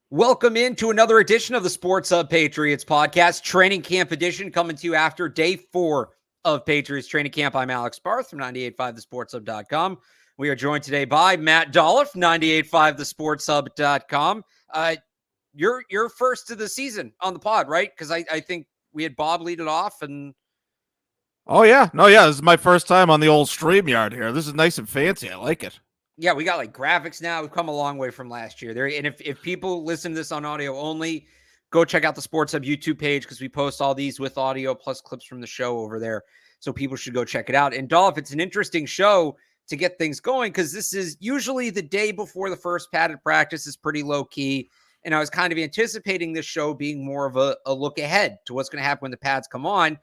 Welcome into another edition of the Sports Hub Patriots podcast, training camp edition, coming to you after day 4 of Patriots Training Camp. I'm Alex Barth from 98.5thesportshub.com. We are joined today by Matt Dolloff, 98.5thesportshub.com. You're first of the season on the pod, right? Because I think we had Bob lead it off. And Oh, yeah. No, yeah. This is my first time on the old StreamYard here. This is nice and fancy. I like it. yeah, we got like graphics now. We've come a long way from last year. There, and if people listen to this on audio only, go check out the Sports Hub YouTube page because we post all these with audio plus clips from the show over there. So people should go check it out. And Dolph, it's an interesting show to get things going because this is usually the day before the first padded practice is pretty low key. And I was kind of anticipating this show being more of a look ahead to what's going to happen when the pads come on.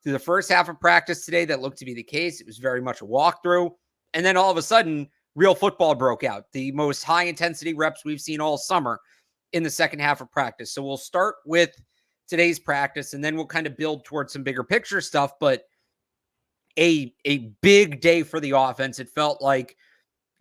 Through the first half of practice today, that looked to be the case. It was very much a walkthrough. And then all of a sudden, real football broke out. The most high intensity reps we've seen all summer in the second half of practice. So we'll start with today's practice and then we'll kind of build towards some bigger picture stuff. But a big day for the offense. It felt like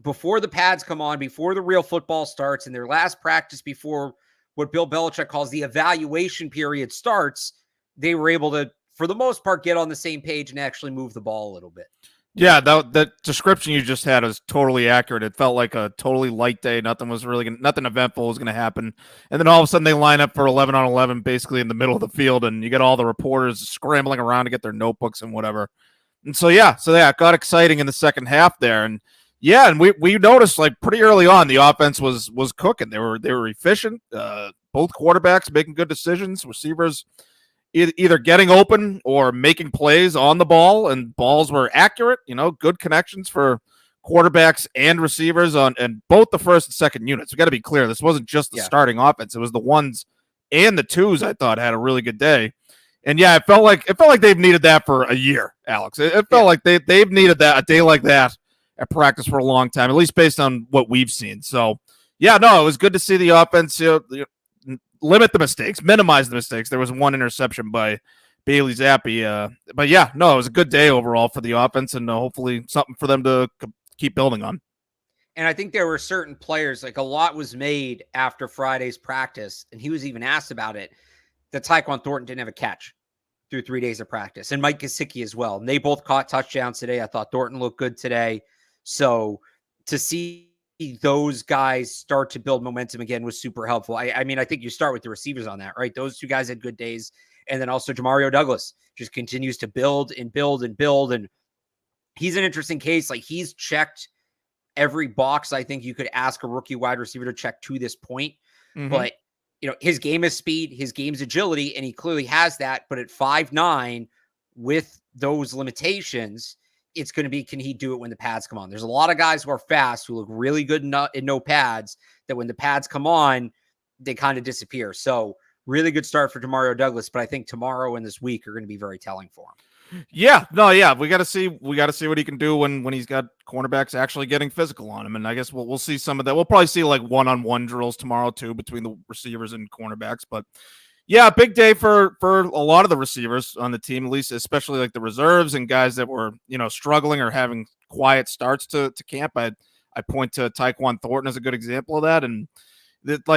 before the pads come on, before the real football starts, in their last practice before what Bill Belichick calls the evaluation period starts, they were able to, for the most part, get on the same page and actually move the ball a little bit. Yeah, that description you just had is totally accurate. It felt like a totally light day. Nothing eventful was going to happen. And then all of a sudden they line up for 11 on 11 basically in the middle of the field, and you get all the reporters scrambling around to get their notebooks and whatever. And so it got exciting in the second half there. And yeah, and we noticed like pretty early on the offense was cooking. They were efficient. Both quarterbacks making good decisions. Receivers either getting open or making plays on the ball, and balls were accurate, good connections for quarterbacks and receivers on and both the first and second units. We got to be clear. This wasn't just the starting offense. It was the ones and the twos I thought had a really good day. And yeah, it felt like they've needed that for a year, Alex. It felt like they've needed that, a day like that at practice for a long time, at least based on what we've seen. So yeah, no, it was good to see the offense, limit the mistakes, minimize the mistakes. There was one interception by Bailey Zappi. But yeah, no, it was a good day overall for the offense, and hopefully something for them to keep building on. And I think there were certain players, like a lot was made after Friday's practice, and he was even asked about it, that Tyquan Thornton didn't have a catch through 3 days of practice, and Mike Gesicki as well. And they both caught touchdowns today. I thought Thornton looked good today. So to see those guys start to build momentum again was super helpful. I mean, I think you start with the receivers on that, right? Those two guys had good days. And then also Jamario Douglas just continues to build and build and build. And he's an interesting case. Like, he's checked every box I think you could ask a rookie wide receiver to check to this point. Mm-hmm. But, his game is speed, his game's agility, and he clearly has that. But at 5'9", with those limitations, it's going to be, can he do it when the pads come on? There's a lot of guys who are fast, who look really good in no pads, that when the pads come on, they kind of disappear. So really good start for Jamario Douglas, but I think tomorrow and this week are going to be very telling for him. Yeah, we got to see what he can do when he's got cornerbacks actually getting physical on him, and I guess we'll see some of that. We'll probably see like one-on-one drills tomorrow too between the receivers and cornerbacks, but yeah, big day for a lot of the receivers on the team, at least, especially like the reserves and guys that were struggling or having quiet starts to camp. I point to Tyquan Thornton as a good example of that, and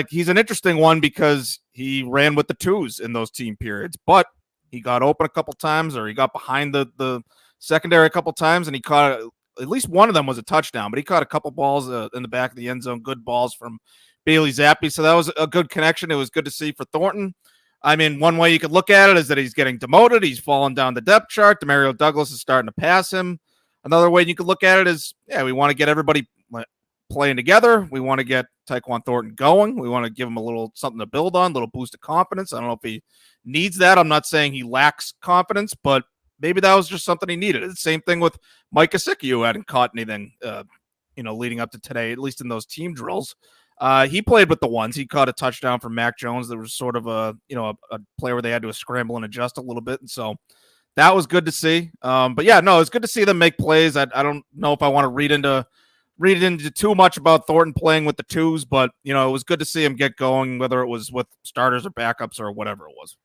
he's an interesting one because he ran with the twos in those team periods, but he got open a couple times, or he got behind the secondary a couple times, and he caught at least one of them was a touchdown, but he caught a couple balls in the back of the end zone, good balls from Bailey Zappi. So that was a good connection. It was good to see for Thornton. I mean, one way you could look at it is that he's getting demoted. He's fallen down the depth chart. Demario Douglas is starting to pass him. Another way you could look at it is, we want to get everybody playing together. We want to get Tyquan Thornton going. We want to give him a little something to build on, a little boost of confidence. I don't know if he needs that. I'm not saying he lacks confidence, but maybe that was just something he needed. The same thing with Mike Gesicki, who hadn't caught anything, leading up to today, at least in those team drills. He played with the ones. He caught a touchdown from Mac Jones. There was sort of a play where they had to scramble and adjust a little bit. And so that was good to see. But yeah, no, it's good to see them make plays. I don't know if I want to read into too much about Thornton playing with the twos, but it was good to see him get going, whether it was with starters or backups or whatever it was.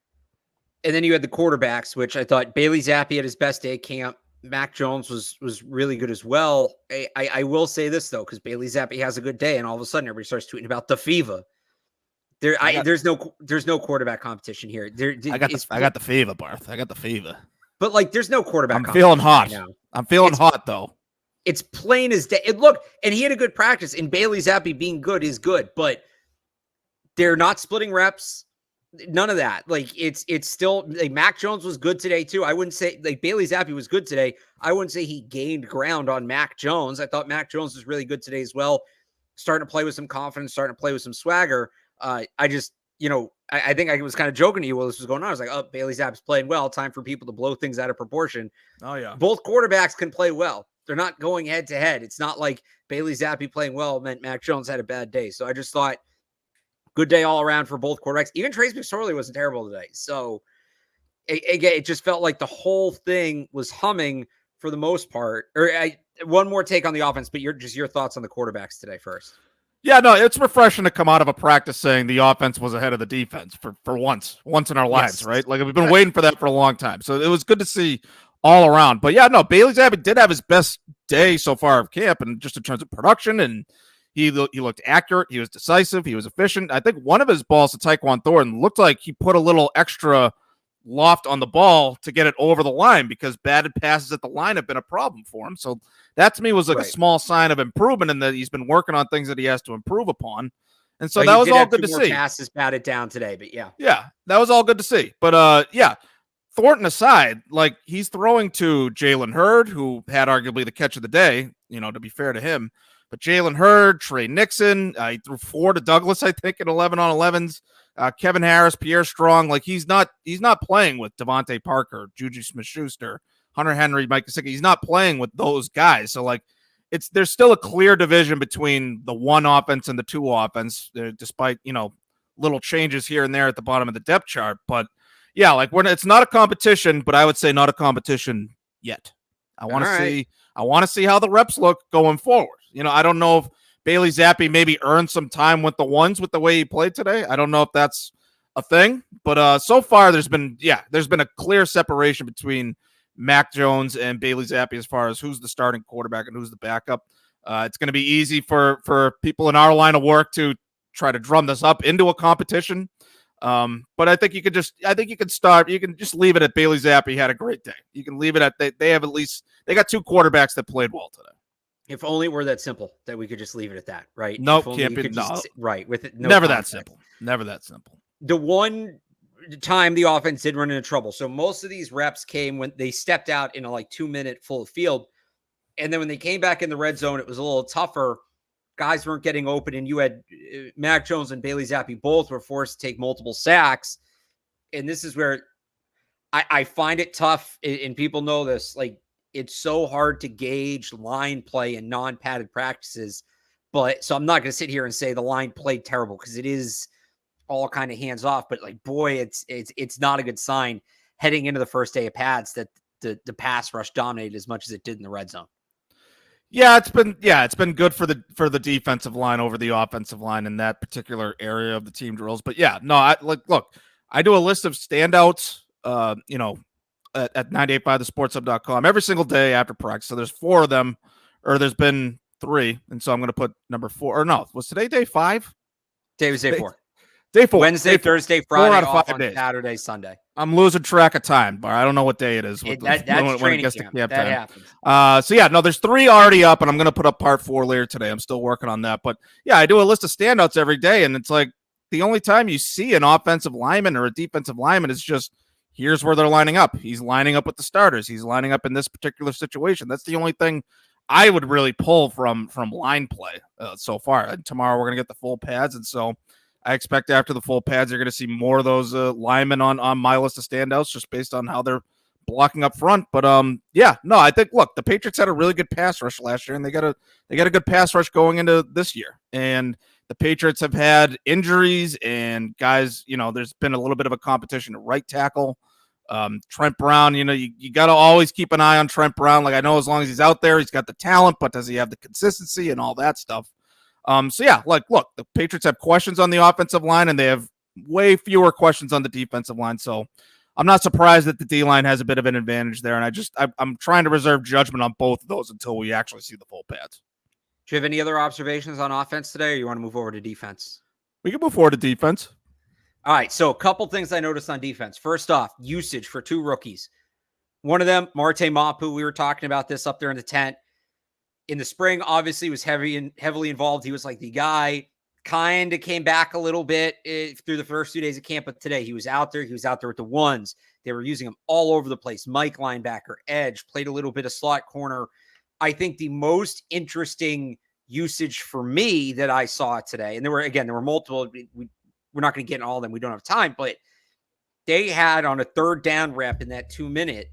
And then you had the quarterbacks, which I thought Bailey Zappi had his best day at camp. Mac Jones was really good as well. I will say this, though, because Bailey Zappi has a good day, and all of a sudden everybody starts tweeting about the fever. There's no quarterback competition here. I got the fever, Barth. I got the fever. But like, there's no quarterback. I'm feeling hot right now. I'm feeling hot though. It's plain as day. Look, and he had a good practice. And Bailey Zappi being good is good, but they're not splitting reps. None of that. Like, it's still like Mac Jones was good today too. I wouldn't say like Bailey Zappi was good today. I wouldn't say he gained ground on Mac Jones. I thought Mac Jones was really good today as well. Starting to play with some confidence, starting to play with some swagger. I just, I think I was kind of joking to you while this was going on. I was like, oh, Bailey Zappi's playing well. Time for people to blow things out of proportion. Oh, yeah. Both quarterbacks can play well. They're not going head to head. It's not like Bailey Zappi playing well meant Mac Jones had a bad day. So I just thought good day all around for both quarterbacks. Even Trace McSorley wasn't terrible today. So it just felt like the whole thing was humming for the most part. One more take on the offense, but your thoughts on the quarterbacks today first. Yeah, no, it's refreshing to come out of a practice saying the offense was ahead of the defense for once in our lives, yes. Right? Like, we've been waiting for that for a long time. So it was good to see all around. But yeah, no, Bailey Zappi did have his best day so far of camp, and just in terms of production, and he looked accurate. He was decisive. He was efficient. I think one of his balls to Tyquan Thornton looked like he put a little extra loft on the ball to get it over the line, because batted passes at the line have been a problem for him. So that to me was like a small sign of improvement, in that he's been working on things that he has to improve upon. And so that was all good to see. Passes batted down today, but yeah, that was all good to see. But Thornton aside, like, he's throwing to Jalen Hurd, who had arguably the catch of the day, to be fair to him. But Jalen Hurd, Trey Nixon, he threw 4 to Douglas, I think, in 11 on 11s. Kevin Harris, Pierre Strong, like, he's not playing with Devontae Parker, Juju Smith-Schuster, Hunter Henry, Mike Gesicki. He's not playing with those guys. So, like, there's still a clear division between the one offense and the two offense, despite, little changes here and there at the bottom of the depth chart. But yeah, like, it's not a competition, but I would say not a competition yet. I want to see how the reps look going forward. I don't know if Bailey Zappi maybe earned some time with the ones with the way he played today. I don't know if that's a thing, but so far there's been a clear separation between Mac Jones and Bailey Zappi as far as who's the starting quarterback and who's the backup. It's going to be easy for people in our line of work to try to drum this up into a competition. But I think you can just leave it at Bailey Zappi had a great day. You can leave it at they got 2 quarterbacks that played well today. If only it were that simple that we could just leave it at that, right? Nope, can't be. Right, with it. Never that simple. Never that simple. The one time the offense did run into trouble. So most of these reps came when they stepped out in a 2-minute full of field. And then when they came back in the red zone, it was a little tougher. Guys weren't getting open, and you had Mac Jones and Bailey Zappi both were forced to take multiple sacks. And this is where I find it tough, and people know this, like, it's so hard to gauge line play in non-padded practices. But so I'm not going to sit here and say the line played terrible, because it is all kind of hands off. But like, boy, it's not a good sign heading into the first day of pads that the pass rush dominated as much as it did in the red zone. Yeah, it's been good for the defensive line over the offensive line in that particular area of the team drills. But yeah, no, look, I do a list of standouts, at 985thesportshub.com every single day after practice. So there's 4 of them, or there's been 3. And so I'm going to put number 4, or no, was today day 5? Today was day 4. Day 4. Wednesday, Thursday, Friday, 4 out of 5 days. Saturday, Sunday. I'm losing track of time, but I don't know what day it is. That's training camp. That happens. So yeah, no, there's 3 already up, and I'm going to put up part 4 later today. I'm still working on that. But yeah, I do a list of standouts every day, and it's like the only time you see an offensive lineman or a defensive lineman is just, here's where they're lining up. He's lining up with the starters. He's lining up in this particular situation. That's the only thing I would really pull from line play so far. And tomorrow we're going to get the full pads, and so I expect after the full pads, you're going to see more of those linemen on my list of standouts, just based on how they're blocking up front. But I think, look, the Patriots had a really good pass rush last year, and they got a good pass rush going into this year. And the Patriots have had injuries and guys, there's been a little bit of a competition at right tackle. Trent Brown, you got to always keep an eye on Trent Brown. Like, I know as long as he's out there, he's got the talent, but does he have the consistency and all that stuff? So yeah, like, look, the Patriots have questions on the offensive line, and they have way fewer questions on the defensive line. So I'm not surprised that the D-line has a bit of an advantage there. And I'm trying to reserve judgment on both of those until we actually see the full pads. Do you have any other observations on offense today, or you want to move over to defense? We can move forward to defense. All right, so a couple things I noticed on defense. First off, usage for 2 rookies. One of them, Marte Mapu, we were talking about this up there in the tent. In the spring, obviously, was heavily involved. He was like the guy, kind of came back a little bit through the first 2 days of camp, but today he was out there. He was out there with the ones. They were using him all over the place. Mike linebacker, edge, played a little bit of slot corner. I think the most interesting usage for me that I saw today, and there were multiple. We're not going to get in all of them. We don't have time, but they had on a 3rd down rep in that 2-minute,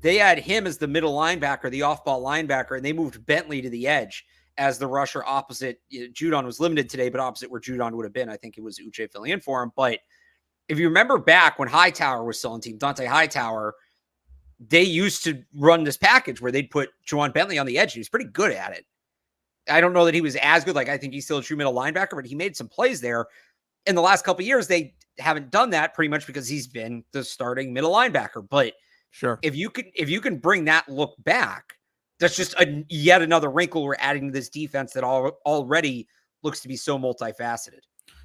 they had him as the middle linebacker, the off-ball linebacker, and they moved Bentley to the edge as the rusher opposite. Judon was limited today, but opposite where Judon would have been. I think it was Uche filling in for him. But if you remember back when Hightower was still on team, Dante Hightower, they used to run this package where they'd put Juwan Bentley on the edge. He was pretty good at it. I don't know that he was as good. Like, I think he's still a true middle linebacker, but he made some plays there. In the last couple of years, they haven't done that pretty much because he's been the starting middle linebacker. But sure, if you can bring that look back, that's just yet another wrinkle we're adding to this defense that already looks to be so multifaceted.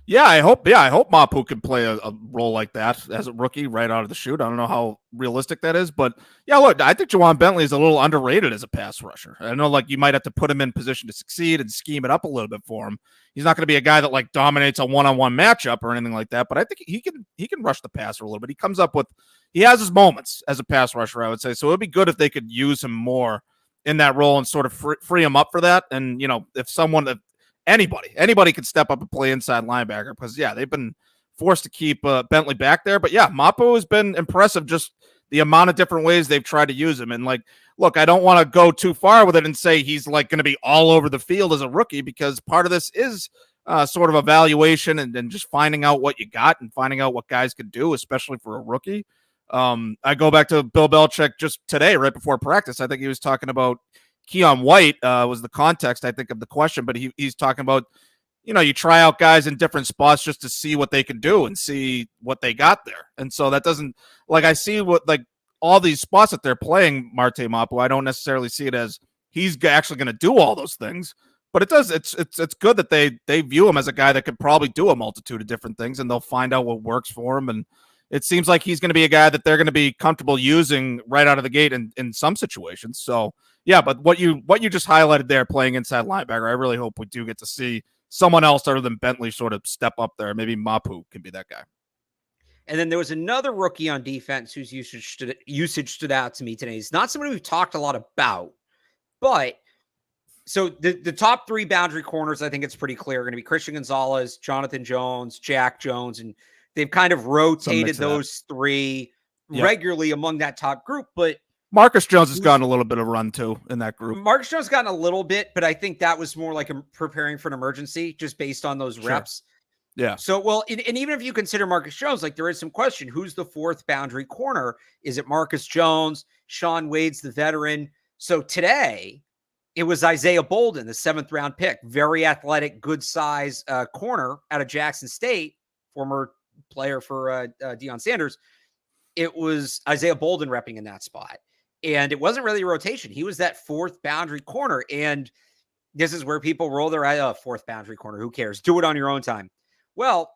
Yeah, I hope Mapu can play a role like that as a rookie right out of the chute. I don't know how realistic that is, but yeah, look, I think Juwan Bentley is a little underrated as a pass rusher. I know, like, you might have to put him in position to succeed and scheme it up a little bit for him. He's not going to be a guy that like dominates a one-on-one matchup or anything like that, but I think he can rush the passer a little bit. He has his moments as a pass rusher, I would say. So it'd be good if they could use him more in that role and sort of free him up for that. And, you know, if anybody could step up and play inside linebacker, because they've been forced to keep Bentley back there. But yeah, Mapu has been impressive, just the amount of different ways they've tried to use him. And like, look, I don't want to go too far with it and say he's like going to be all over the field as a rookie, because part of this is sort of evaluation and just finding out what you got and finding out what guys can do, especially for a rookie. I go back to Bill Belichick just today, right before practice. I think he was talking about Keon White was the context, I think, of the question, but he's talking about, you know, you try out guys in different spots just to see what they can do and see what they got there. And so that doesn't, like, I see what, like, all these spots that they're playing Marte Mapu, I don't necessarily see it as he's actually going to do all those things, but it's good that they view him as a guy that could probably do a multitude of different things, and they'll find out what works for him. And it seems like he's going to be a guy that they're going to be comfortable using right out of the gate in some situations. So yeah, but what you just highlighted there, playing inside linebacker, I really hope we do get to see someone else other than Bentley sort of step up there. Maybe Mapu can be that guy. And then there was another rookie on defense whose usage stood out to me today. He's not somebody we've talked a lot about, but so the top 3 boundary corners, I think it's pretty clear, are going to be Christian Gonzalez, Jonathan Jones, Jack Jones, and they've kind of rotated those 3 regularly among that top group. But Marcus Jones has gotten a little bit of run too in that group. Marcus Jones has gotten a little bit, but I think that was more like preparing for an emergency just based on those reps. Yeah. So, well, and even if you consider Marcus Jones, like, there is some question, who's the 4th boundary corner? Is it Marcus Jones? Sean Wade's the veteran. So today it was Isaiah Bolden, the 7th round pick, very athletic, good size corner out of Jackson State, former player for Deion Sanders. It was Isaiah Bolden repping in that spot. And it wasn't really a rotation. He was that 4th boundary corner. And this is where people roll their eye. 4th boundary corner. Who cares? Do it on your own time. Well,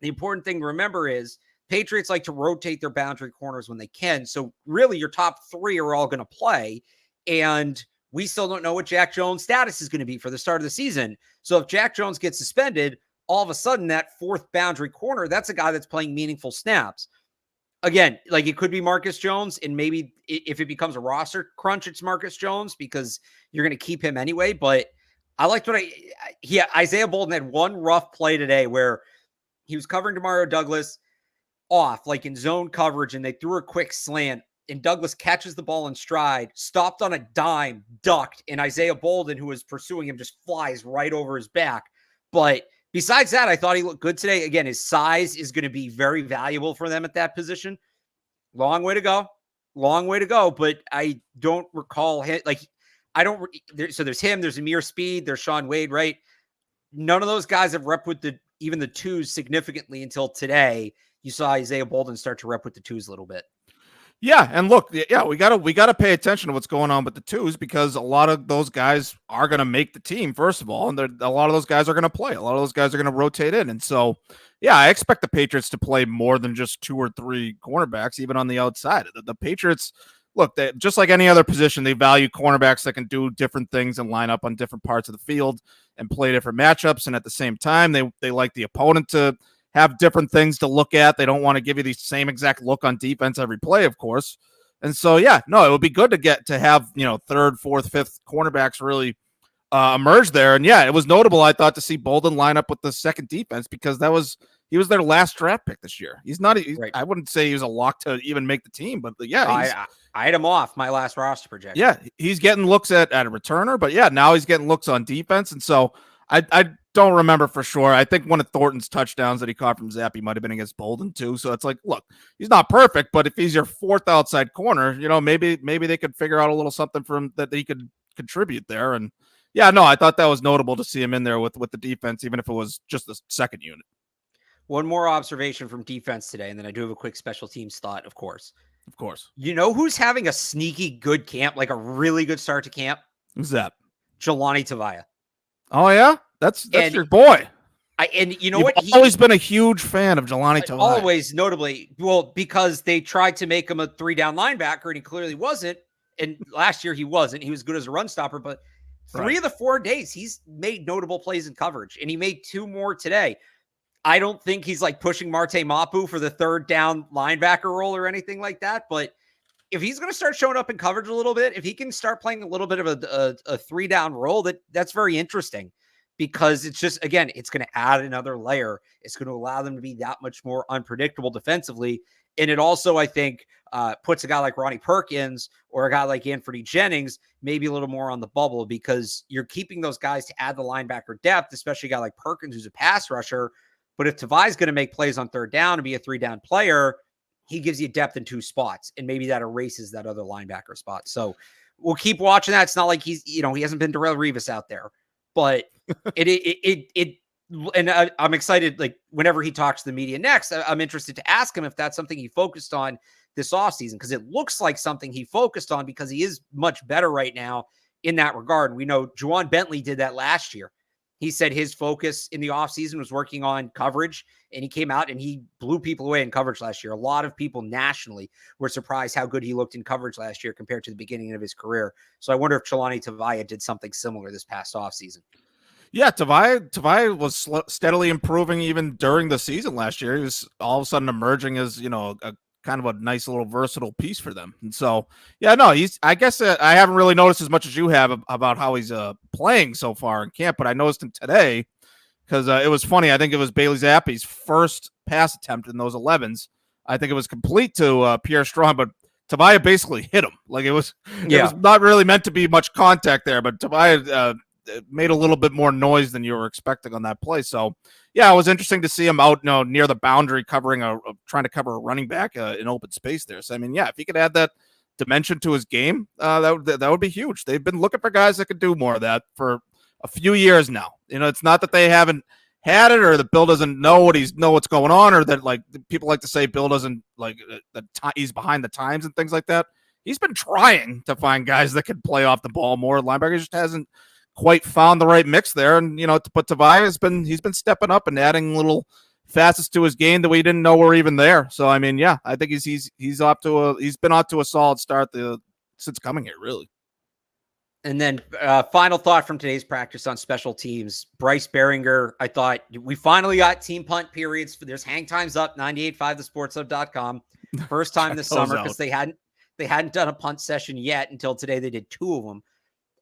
the important thing to remember is Patriots like to rotate their boundary corners when they can. So really your top 3 are all going to play. And we still don't know what Jack Jones' status is going to be for the start of the season. So if Jack Jones gets suspended, all of a sudden that 4th boundary corner, that's a guy that's playing meaningful snaps. Again, like, it could be Marcus Jones, and maybe if it becomes a roster crunch, it's Marcus Jones because you're going to keep him anyway. But I liked what Isaiah Bolden had one rough play today where he was covering Demario Douglas off, like in zone coverage, and they threw a quick slant, and Douglas catches the ball in stride, stopped on a dime, ducked, and Isaiah Bolden, who was pursuing him, just flies right over his back. But besides that, I thought he looked good today. Again, his size is going to be very valuable for them at that position. Long way to go. But I don't recall him. So there's him, there's Amir Speed, there's Sean Wade, right? None of those guys have rep with even the 2s significantly until today. You saw Isaiah Bolden start to rep with the 2s a little bit. Yeah, and look, yeah, we gotta pay attention to what's going on with the twos because a lot of those guys are gonna make the team first of all, and a lot of those guys are gonna play. A lot of those guys are gonna rotate in, and so yeah, I expect the Patriots to play more than just 2 or 3 cornerbacks, even on the outside. The Patriots, look, just like any other position, they value cornerbacks that can do different things and line up on different parts of the field and play different matchups, and at the same time, they like the opponent to have different things to look at. They don't want to give you the same exact look on defense every play, of course. And so, yeah, no, it would be good to have, third, fourth, fifth cornerbacks really emerge there. And yeah, it was notable, I thought, to see Bolden line up with the second defense because he was their last draft pick this year. He's not, Right. I wouldn't say he was a lock to even make the team, but yeah, I had him off my last roster projection. Yeah, he's getting looks at a returner, but yeah, now he's getting looks on defense. And so I don't remember for sure. I think one of Thornton's touchdowns that he caught from Zappi might have been against Bolden too. So it's like, look, he's not perfect, but if he's your fourth outside corner, maybe they could figure out a little something from that he could contribute there. And yeah, no, I thought that was notable to see him in there with the defense, even if it was just the second unit. One more observation from defense today, and then I do have a quick special teams thought, of course. Of course. You know who's having a sneaky good camp, like a really good start to camp? Who's that? Jelani Tavai. Oh, yeah? That's your boy. You've always been a huge fan of Jelani Tavai. Always, notably. Well, because they tried to make him a 3-down linebacker, and he clearly wasn't. And last year he wasn't. He was good as a run stopper, but 3 of the 4 days he's made notable plays in coverage, and he made 2 more today. I don't think he's like pushing Marte Mapu for the 3rd down linebacker role or anything like that. But if he's going to start showing up in coverage a little bit, if he can start playing a little bit of a 3-down role, that's very interesting because it's just, again, it's going to add another layer. It's going to allow them to be that much more unpredictable defensively. And it also, I think, puts a guy like Ronnie Perkins or a guy like Anthony Jennings maybe a little more on the bubble because you're keeping those guys to add the linebacker depth, especially a guy like Perkins who's a pass rusher. But if Tavai's going to make plays on 3rd down and be a 3-down player, he gives you depth in 2 spots, and maybe that erases that other linebacker spot. So we'll keep watching that. It's not like he hasn't been Darrelle Revis out there, but I'm excited. Like whenever he talks to the media next, I'm interested to ask him if that's something he focused on this offseason, because it looks like something he focused on because he is much better right now in that regard. We know Juwan Bentley did that last year. He said his focus in the offseason was working on coverage, and he came out and he blew people away in coverage last year. A lot of people nationally were surprised how good he looked in coverage last year compared to the beginning of his career. So I wonder if Jelani Tavai did something similar this past offseason. Yeah, Tavai was steadily improving even during the season last year. He was all of a sudden emerging as, a kind of a nice little versatile piece for them. And so, yeah, no, I guess I haven't really noticed as much as you have about how he's playing so far in camp, but I noticed him today because it was funny. I think it was Bailey Zappi's first pass attempt in those 11s. I think it was complete to Pierre Strong, but Tavai basically hit him. Like it was not really meant to be much contact there, but Tavai made a little bit more noise than you were expecting on that play. So yeah, it was interesting to see him out, near the boundary trying to cover a running back in open space there. So, I mean, yeah, if he could add that dimension to his game, that would be huge. They've been looking for guys that could do more of that for a few years now. It's not that they haven't had it or that Bill doesn't know what's going on, or that like people like to say Bill doesn't like he's behind the times and things like that. He's been trying to find guys that can play off the ball more. Linebacker just hasn't quite found the right mix there. And, but Tavai he's been stepping up and adding little facets to his game that we didn't know were even there. So, I mean, yeah, I think he's been off to a solid start since coming here, really. And then final thought from today's practice on special teams, Bryce Behringer. I thought we finally got team punt periods. There's hang times up, 98.5thesportshub.com. First time this summer because they hadn't done a punt session yet until today. They did 2 of them.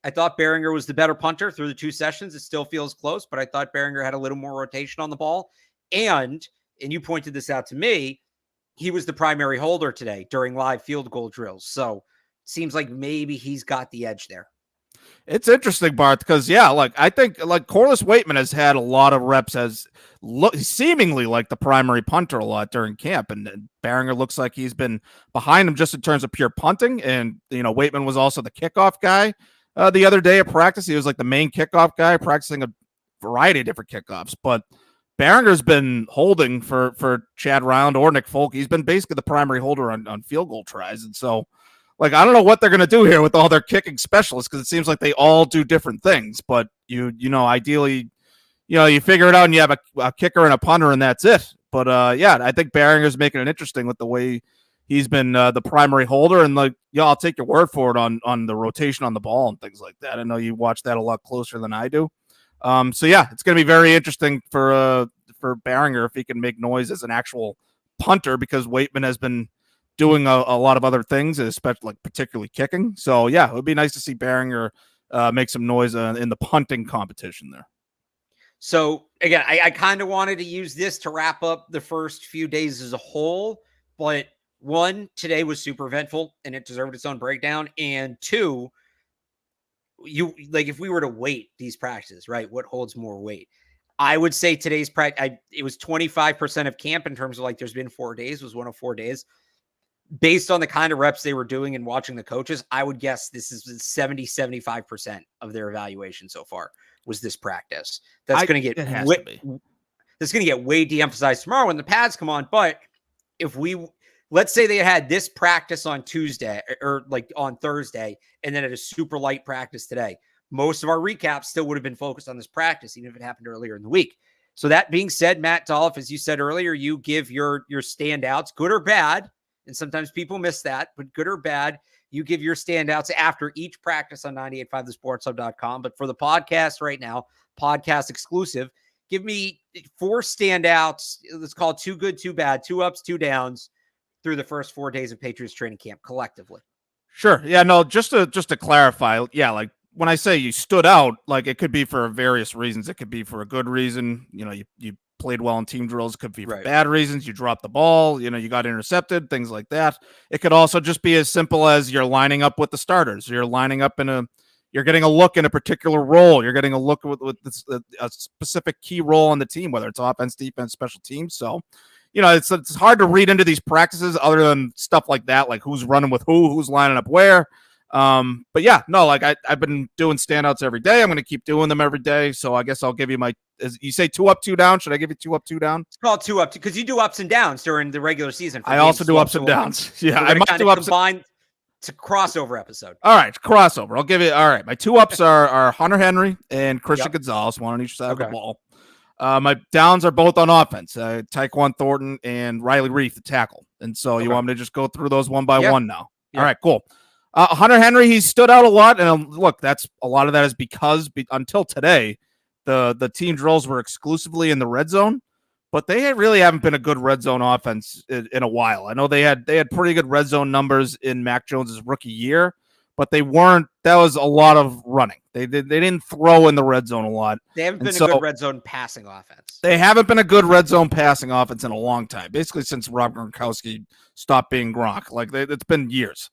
I thought Behringer was the better punter through the 2 sessions. It still feels close, but I thought Behringer had a little more rotation on the ball. And you pointed this out to me, he was the primary holder today during live field goal drills. So it seems like maybe he's got the edge there. It's interesting, Barth, because, yeah, I think Corliss Waitman has had a lot of reps as seemingly like the primary punter a lot during camp. And Behringer looks like he's been behind him just in terms of pure punting. And, Waitman was also the kickoff guy. The other day at practice, he was like the main kickoff guy practicing a variety of different kickoffs. But Behringer's been holding for Chad Round or Nick Folk. He's been basically the primary holder on field goal tries. And so, like, I don't know what they're going to do here with all their kicking specialists, because it seems like they all do different things. But you know, ideally, you know, you figure it out and you have a kicker and a punter and that's it. But yeah, I think Behringer's making it interesting with the way he's been the primary holder. And like, yeah, I'll take your word for it on the rotation on the ball and things like that. I know you watch that a lot closer than I do. So yeah, it's going to be very interesting for Behringer if he can make noise as an actual punter, because Waitman has been doing a lot of other things, especially like particularly kicking. So yeah, it would be nice to see Behringer make some noise in the punting competition there. So again, I kind of wanted to use this to wrap up the first few days as a whole, but one, today was super eventful and it deserved its own breakdown. And two, you like, if we were to weight these practices, right, what holds more weight? I would say today's practice, it was 25% of camp in terms of like, there's been 4 days, was one of 4 days. Based on the kind of reps they were doing and watching the coaches, I would guess this is 70-75% of their evaluation so far was this practice. That's going to get that's going to get way de-emphasized tomorrow when the pads come on. But if let's say they had this practice on Tuesday or like on Thursday, and then had a super light practice today, most of our recaps still would have been focused on this practice, even if it happened earlier in the week. So that being said, Matt Dolloff, as you said earlier, you give your standouts, good or bad. And sometimes people miss that, but good or bad, you give your standouts after each practice on 98.5thesportshub.com. But for the podcast right now, podcast exclusive, give me 4 standouts. Let's call it 2 good, 2 bad, 2 ups, 2 downs through the first 4 days of Patriots training camp collectively. Sure. Yeah, no, just to clarify, yeah, like when I say you stood out, like it could be for various reasons. It could be for a good reason. You know, you played well in team drills. It could be for bad reasons. You dropped the ball, you know, you got intercepted, things like that. It could also just be as simple as you're lining up with the starters. You're lining up you're getting a look in a particular role. You're getting a look with a specific key role on the team, whether it's offense, defense, special teams. So, you know, it's hard to read into these practices other than stuff like that, like who's running with who's lining up where. But yeah, no, like I've been doing standouts every day. I'm going to keep doing them every day. So I guess I'll give you you say 2 up, 2 down. Should I give you 2 up, 2 down? It's called 2 up, because you do ups and downs during the regular season. I also do ups and downs. Yeah, I might do ups. It's a crossover episode. All right, crossover. I'll give you. All right, my 2 ups are Hunter Henry and Christian Gonzalez, one on each side of the ball. My downs are both on offense. Tyquan Thornton and Riley Reef, the tackle. And so you want me to just go through those one by one now? All right, cool. Hunter Henry, he stood out a lot. And look, that's a lot of that is because until today, the team drills were exclusively in the red zone, but they really haven't been a good red zone offense in a while. I know they had pretty good red zone numbers in Mac Jones's rookie year, but they weren't. That was a lot of running. They didn't throw in the red zone a lot. They haven't been a good red zone passing offense. They haven't been a good red zone passing offense in a long time, basically since Rob Gronkowski stopped being Gronk. Like it's been years.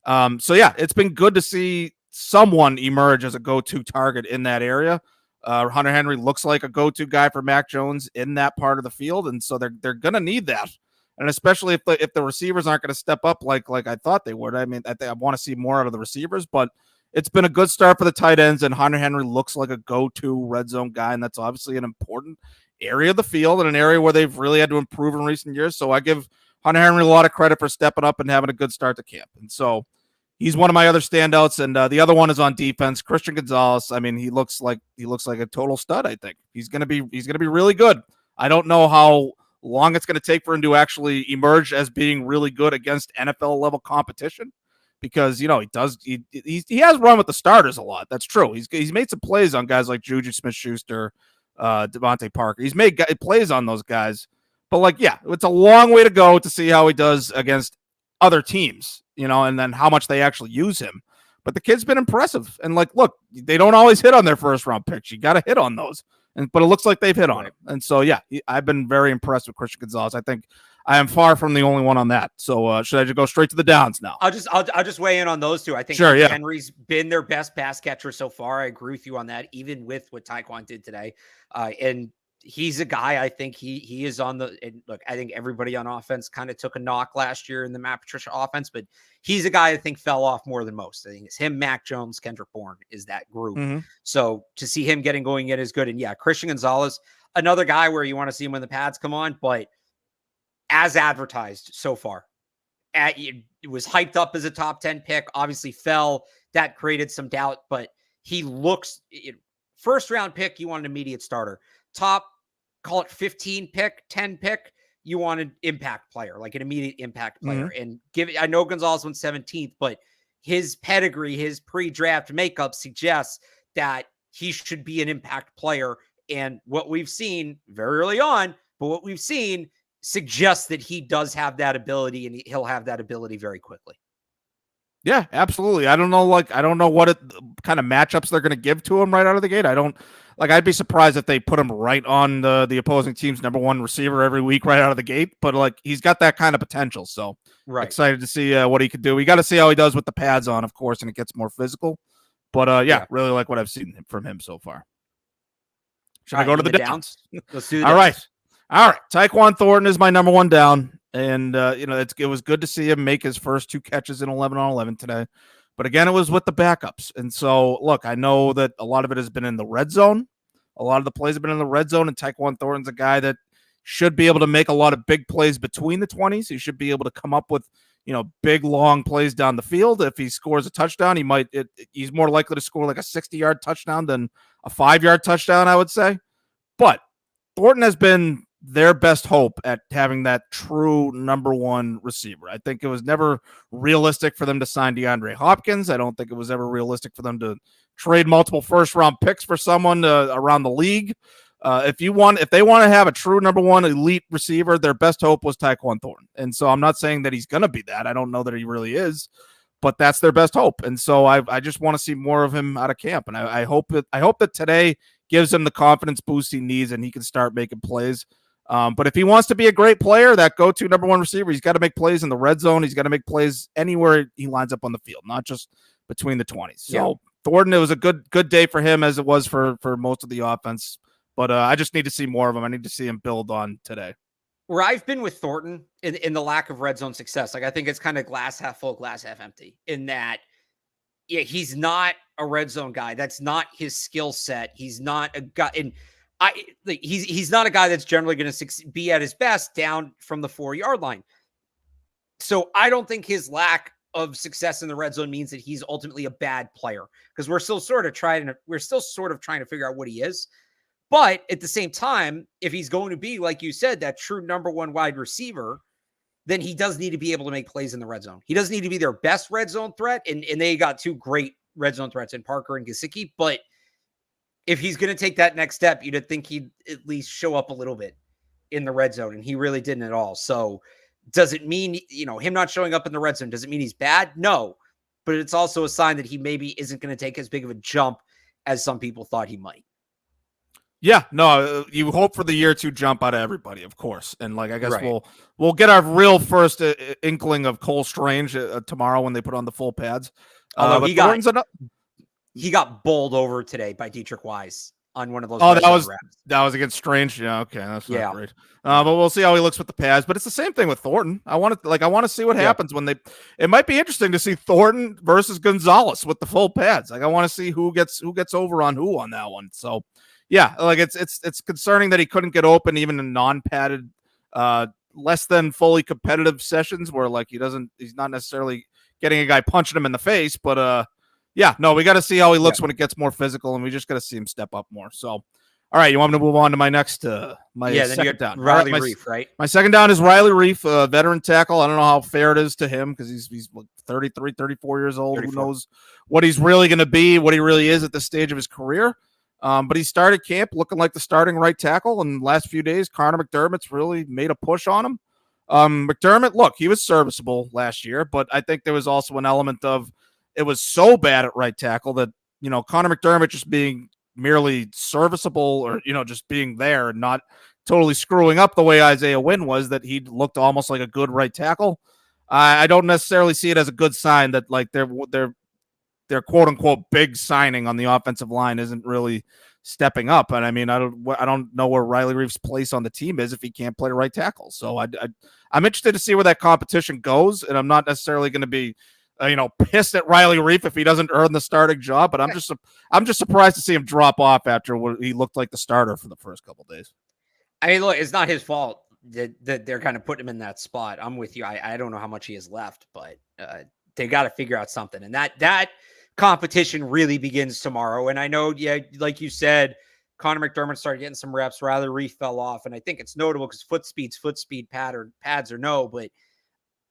So yeah, it's been good to see someone emerge as a go-to target in that area. Hunter Henry looks like a go-to guy for Mac Jones in that part of the field, and so they're gonna need that. And especially if the receivers aren't going to step up like I thought they would. I mean, I think I want to see more out of the receivers, but it's been a good start for the tight ends, and Hunter Henry looks like a go-to red zone guy, and that's obviously an important area of the field and an area where they've really had to improve in recent years. So I give Hunter Henry a lot of credit for stepping up and having a good start to camp. And so he's one of my other standouts, and the other one is on defense, Christian Gonzalez. I mean, he looks like a total stud. I think he's gonna be really good. I don't know how long it's going to take for him to actually emerge as being really good against NFL level competition, because you know he has run with the starters a lot. That's true. He's made some plays on guys like Juju Smith-Schuster, Devontae Parker. He's made plays on those guys, but like, yeah, it's a long way to go to see how he does against other teams, you know, and then how much they actually use him. But the kid's been impressive, and like, look, they don't always hit on their first round picks. You got to hit on those. But it looks like they've hit on it. And so, yeah, I've been very impressed with Christian Gonzalez. I think I am far from the only one on that. So should I just go straight to the downs now? I'll just weigh in on those two. I think Henry's been their best pass catcher so far. I agree with you on that, even with what Tyquan did today. And he's a guy, I think he is on the, and look, I think everybody on offense kind of took a knock last year in the Matt Patricia offense, but he's a guy I think fell off more than most. I think it's him, Mac Jones, Kendrick Bourne is that group. Mm-hmm. So to see him getting going in is good. And yeah, Christian Gonzalez, another guy where you want to see him when the pads come on, but as advertised so far, it was hyped up as a top 10 pick, obviously fell. That created some doubt, but he looks first round pick. You want an immediate starter. Top, call it 15 pick, 10 pick. You want an impact player, like an immediate impact player. And I know Gonzalez went 17th, but his pedigree, his pre-draft makeup suggests that he should be an impact player. And what we've seen very early on, but what we've seen suggests that he does have that ability, and he'll have that ability very quickly. Yeah, absolutely. I don't know what kind of matchups they're going to give to him right out of the gate. I'd be surprised if they put him right on the opposing team's number one receiver every week right out of the gate. But like, he's got that kind of potential. So excited to see what he could do. We got to see how he does with the pads on, of course, and it gets more physical. But really like what I've seen from him so far. Should I go to the downs? Let's do that. All right. Tyquan Thornton is my number one down. And, it was good to see him make his first 2 catches in 11 on 11 today. But again, it was with the backups. And so, look, I know that a lot of it has been in the red zone. A lot of the plays have been in the red zone. And Tyquan Thornton's a guy that should be able to make a lot of big plays between the 20s. He should be able to come up with, big, long plays down the field. If he scores a touchdown, he's more likely to score like a 60-yard touchdown than a 5-yard touchdown, I would say. But Thornton has been their best hope at having that true number one receiver. I think it was never realistic for them to sign DeAndre Hopkins. I don't think it was ever realistic for them to trade multiple first-round picks for someone around the league. If they want to have a true number one elite receiver, their best hope was Tyquan Thornton. And so I'm not saying that he's going to be that. I don't know that he really is, but that's their best hope. And so I just want to see more of him out of camp. And I hope that today gives him the confidence boost he needs and he can start making plays. But if he wants to be a great player, that go-to number one receiver, he's got to make plays in the red zone. He's got to make plays anywhere he lines up on the field, not just between the 20s. So Thornton, it was a good day for him as it was for most of the offense. But I just need to see more of him. I need to see him build on today. Where I've been with Thornton in the lack of red zone success, like I think it's kind of glass half full, glass half empty, in that he's not a red zone guy. That's not his skill set. He's not a guy, and he's not a guy that's generally going to be at his best down from the 4-yard line. So I don't think his lack of success in the red zone means that he's ultimately a bad player, because we're still sort of trying to figure out what he is. But at the same time, if he's going to be, like you said, that true number one wide receiver, then he does need to be able to make plays in the red zone. He doesn't need to be their best red zone threat. And they got 2 great red zone threats in Parker and Gesicki. But if he's going to take that next step, you'd think he'd at least show up a little bit in the red zone. And he really didn't at all. So does it mean, him not showing up in the red zone, does it mean he's bad? No. But it's also a sign that he maybe isn't going to take as big of a jump as some people thought he might. Yeah, no, you hope for the year 2 jump out of everybody, of course. And I guess we'll get our real first inkling of Cole Strange tomorrow when they put on the full pads. Although he got bowled over today by Dietrich Wise on one of those. Oh, that was against Strange. Yeah, okay, that's not great. But we'll see how he looks with the pads. But it's the same thing with Thornton. I want to see what happens when it might be interesting to see Thornton versus Gonzalez with the full pads. I want to see who gets over on who on that one. So. Yeah, it's concerning that he couldn't get open even in non-padded, less than fully competitive sessions where he's not necessarily getting a guy punching him in the face. But we got to see how he looks when it gets more physical, and we just got to see him step up more. So, all right, you want me to move on to my next second down? Riley Reef, right? My second down is Riley Reef, veteran tackle. I don't know how fair it is to him because he's 33, 34 years old. 34. Who knows what he's really going to be, what he really is at this stage of his career. But he started camp looking like the starting right tackle. And the last few days, Connor McDermott's really made a push on him. McDermott, look, he was serviceable last year, but I think there was also an element of it was so bad at right tackle that, Connor McDermott just being merely serviceable or, just being there and not totally screwing up the way Isaiah Wynn was, that he looked almost like a good right tackle. I don't necessarily see it as a good sign that their quote unquote big signing on the offensive line isn't really stepping up. And I mean, I don't know where Riley Reef's place on the team is if he can't play right tackle. So I'm interested to see where that competition goes. And I'm not necessarily going to be, pissed at Riley Reef if he doesn't earn the starting job, but I'm just surprised to see him drop off after what he looked like the starter for the first couple of days. I mean, look, it's not his fault that they're kind of putting him in that spot. I'm with you. I don't know how much he has left, but they got to figure out something. And that competition really begins tomorrow. And I know, yeah, like you said, Connor McDermott started getting some reps. Riley Reef fell off. And I think it's notable because foot speed pads or no, but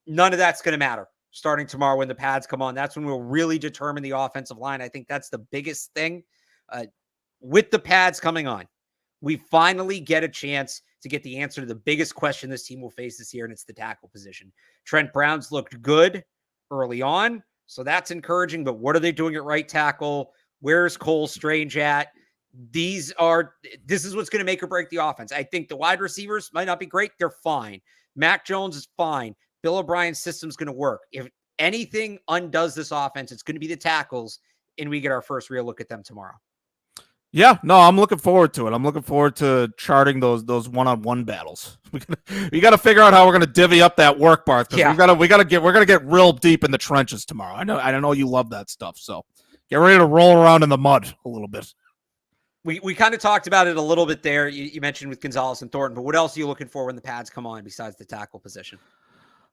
none of that's going to matter starting tomorrow when the pads come on. That's when we'll really determine the offensive line. I think that's the biggest thing with the pads coming on. We finally get a chance to get the answer to the biggest question this team will face this year, and it's the tackle position. Trent Brown's looked good early on, so that's encouraging, but what are they doing at right tackle? Where's Cole Strange at? This is what's going to make or break the offense. I think the wide receivers might not be great. They're fine. Mac Jones is fine. Bill O'Brien's system's going to work. If anything undoes this offense, it's going to be the tackles, and we get our first real look at them tomorrow. Yeah, no, I'm looking forward to it. I'm looking forward to charting those one-on-one battles. We got to figure out how we're going to divvy up that work, Barth. Yeah. we're going to get real deep in the trenches tomorrow. I know you love that stuff, so get ready to roll around in the mud a little bit. We kind of talked about it a little bit there. You mentioned with Gonzalez and Thornton, but what else are you looking for when the pads come on besides the tackle position?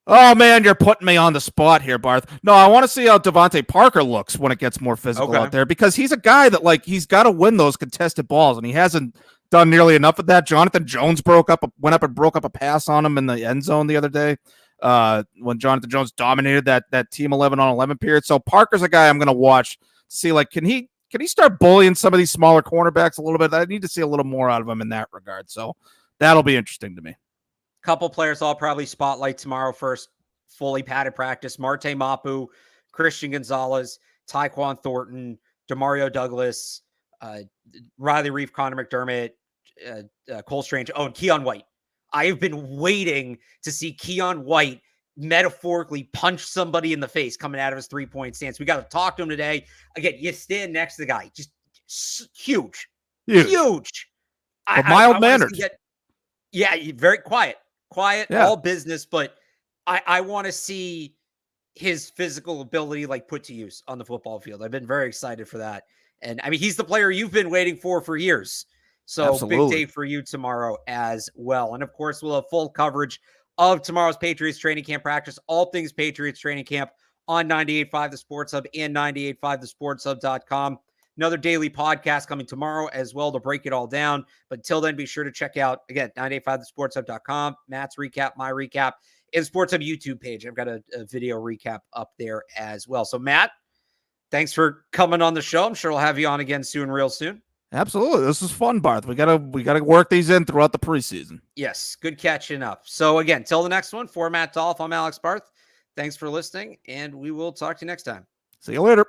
Oh, man, you're putting me on the spot here, Barth. No, I want to see how Devontae Parker looks when it gets more physical out there, because he's a guy that, he's got to win those contested balls, and he hasn't done nearly enough of that. Jonathan Jones went up and broke up a pass on him in the end zone the other day when Jonathan Jones dominated that team 11-on-11 period. So Parker's a guy I'm going to watch to see, can he start bullying some of these smaller cornerbacks a little bit? I need to see a little more out of him in that regard. So that'll be interesting to me. Couple players I'll probably spotlight tomorrow first, fully padded practice. Marte Mapu, Christian Gonzalez, Tyquan Thornton, Demario Douglas, Riley Reef, Connor McDermott, Cole Strange, and Keon White. I have been waiting to see Keon White metaphorically punch somebody in the face coming out of his three-point stance. We got to talk to him today. Again, you stand next to the guy. Just huge. But mild-mannered. Yeah, very quiet, all business, but I want to see his physical ability put to use on the football field. I've been very excited for that. And I mean, he's the player you've been waiting for years. So Absolutely. Big day for you tomorrow as well. And of course, we'll have full coverage of tomorrow's Patriots training camp practice, all things Patriots training camp on 98.5 The Sports Hub and 98.5thesportshub.com. Another daily podcast coming tomorrow as well to break it all down. But until then, be sure to check out, again, 98.5thesportshub.com, Matt's recap, my recap, and the Sports Hub YouTube page. I've got a video recap up there as well. So, Matt, thanks for coming on the show. I'm sure we'll have you on again real soon. Absolutely. This is fun, Barth. We gotta work these in throughout the preseason. Yes, good catching up. So, again, till the next one, for Matt Dolloff, I'm Alex Barth. Thanks for listening, and we will talk to you next time. See you later.